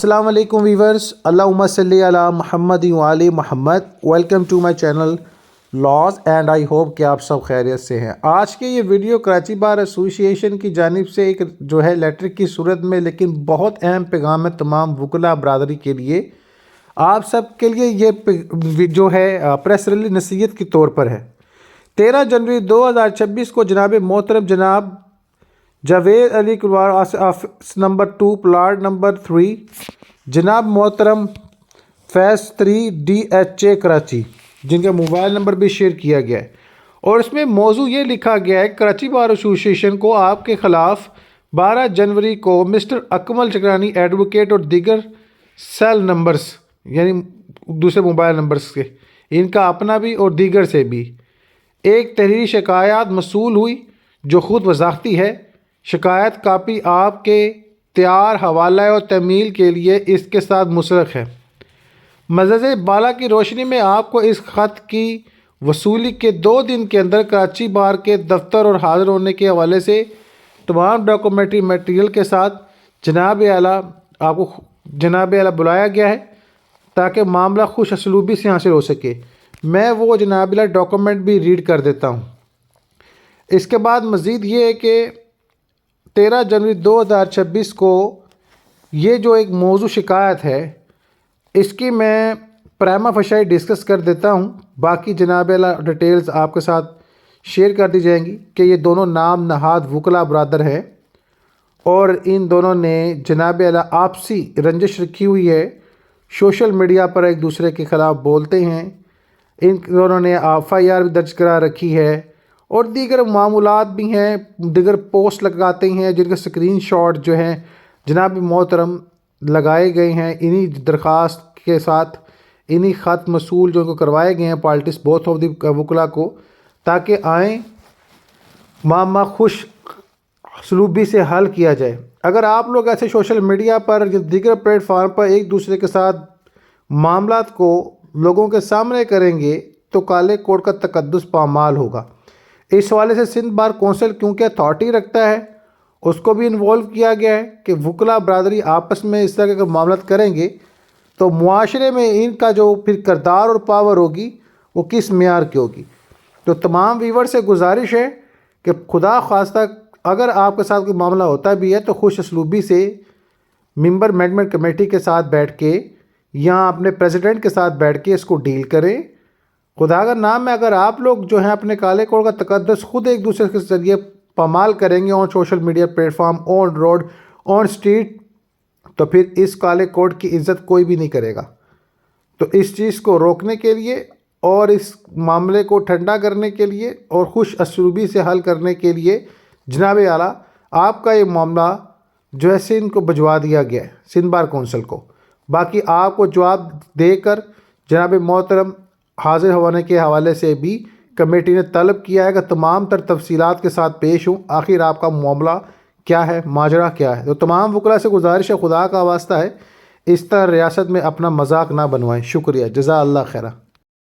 السلام علیکم ویورز، اللہم صلی علی محمد و آل محمد۔ ویلکم ٹو مائی چینل لاز اینڈ آئی ہوپ کہ آپ سب خیریت سے ہیں۔ آج کے یہ ویڈیو کراچی بار ایسوسی ایشن کی جانب سے ایک لیٹر کی صورت میں لیکن بہت اہم پیغام ہے تمام وکلاء برادری کے لیے۔ آپ سب کے لیے یہ پریس ریلیز نصیحت کے طور پر ہے۔ 13 جنوری 2026 کو جناب محترم جناب جاوید علی کلوار آفس نمبر 2 پلاٹ نمبر 3 جناب محترم فیض 3 DHA کراچی، جن کا موبائل نمبر بھی شیئر کیا گیا ہے، اور اس میں موضوع یہ لکھا گیا ہے کراچی بار ایسوسی ایشن کو آپ کے خلاف 12 جنوری کو مسٹر اکمل چکرانی ایڈوکیٹ اور دیگر سیل نمبرز، یعنی دوسرے موبائل نمبرز کے، ان کا اپنا بھی اور دیگر سے بھی ایک تحریری شکایات موصول ہوئی جو خود وضاحتی ہے۔ شکایت کاپی آپ کے تیار حوالہ اور تعمیل کے لیے اس کے ساتھ منسلک ہے۔ مزید بالا کی روشنی میں آپ کو اس خط کی وصولی کے 2 دن کے اندر کراچی بار کے دفتر اور حاضر ہونے کے حوالے سے تمام ڈاکومنٹری میٹیریل کے ساتھ جناب اعلیٰ بلایا گیا ہے تاکہ معاملہ خوش اسلوبی سے حاصل ہو سکے۔ میں وہ جناب اعلیٰ ڈاکومنٹ بھی ریڈ کر دیتا ہوں۔ اس کے بعد مزید یہ ہے کہ 13 جنوری 2026 کو یہ جو ایک موضوع شکایت ہے اس کی میں پرائما فشائی ڈسکس کر دیتا ہوں، باقی جناب اعلیٰ ڈیٹیلز آپ کے ساتھ شیئر کر دی جائیں گی کہ یہ دونوں نام نہاد وکلاء برادر ہیں اور ان دونوں نے جناب اعلیٰ آپسی رنجش رکھی ہوئی ہے، سوشل میڈیا پر ایک دوسرے کے خلاف بولتے ہیں، ان دونوں نے FIR بھی درج کرا رکھی ہے اور دیگر معاملات بھی ہیں، دیگر پوسٹ لگاتے ہیں جن کا سکرین شاٹ جو ہیں جناب محترم لگائے گئے ہیں انہی درخواست کے ساتھ، انہی خط موصول جو ان کو کروائے گئے ہیں پالٹس بوتھ آف دی وکلاء کو، تاکہ آئیں معاملہ خوش سلوبی سے حل کیا جائے۔ اگر آپ لوگ ایسے سوشل میڈیا پر یا دیگر پلیٹ فارم پر ایک دوسرے کے ساتھ معاملات کو لوگوں کے سامنے کریں گے تو کالے کوڈ کا تقدس پامال ہوگا۔ اس حوالے سے سندھ بار کونسل کیونکہ اتھارٹی رکھتا ہے اس کو بھی انوالو کیا گیا ہے کہ وکلاء برادری آپس میں اس طرح کے معاملات کریں گے تو معاشرے میں ان کا جو پھر کردار اور پاور ہوگی وہ کس معیار کی ہوگی۔ تو تمام ویور سے گزارش ہے کہ خدا خواستہ اگر آپ کے ساتھ کوئی معاملہ ہوتا بھی ہے تو خوش اسلوبی سے ممبر مینجمنٹ کمیٹی کے ساتھ بیٹھ کے یا اپنے پریزیڈنٹ کے ساتھ بیٹھ کے اس کو ڈیل کریں۔ خدا کا نام ہے، اگر آپ لوگ جو ہیں اپنے کالے کوڈ کا تقدس خود ایک دوسرے کے ذریعے پامال کریں گے on social media platform, on road, on street, تو پھر اس کالے کوڈ کی عزت کوئی بھی نہیں کرے گا۔ تو اس چیز کو روکنے کے لیے اور اس معاملے کو ٹھنڈا کرنے کے لیے اور خوش اسلوبی سے حل کرنے کے لیے جناب اعلیٰ آپ کا یہ معاملہ جو ہے سندھ کو بھجوا دیا گیا ہے، سندھ بار کونسل کو۔ باقی آپ کو جواب دے کر جناب محترم حاضر ہونے کے حوالے سے بھی کمیٹی نے طلب کیا ہے کہ تمام تر تفصیلات کے ساتھ پیش ہوں، آخر آپ کا معاملہ کیا ہے، ماجرا کیا ہے۔ تو تمام وکلاء سے گزارش ہے، خدا کا واسطہ ہے اس طرح ریاست میں اپنا مذاق نہ بنوائیں۔ شکریہ، جزا اللہ خیرہ۔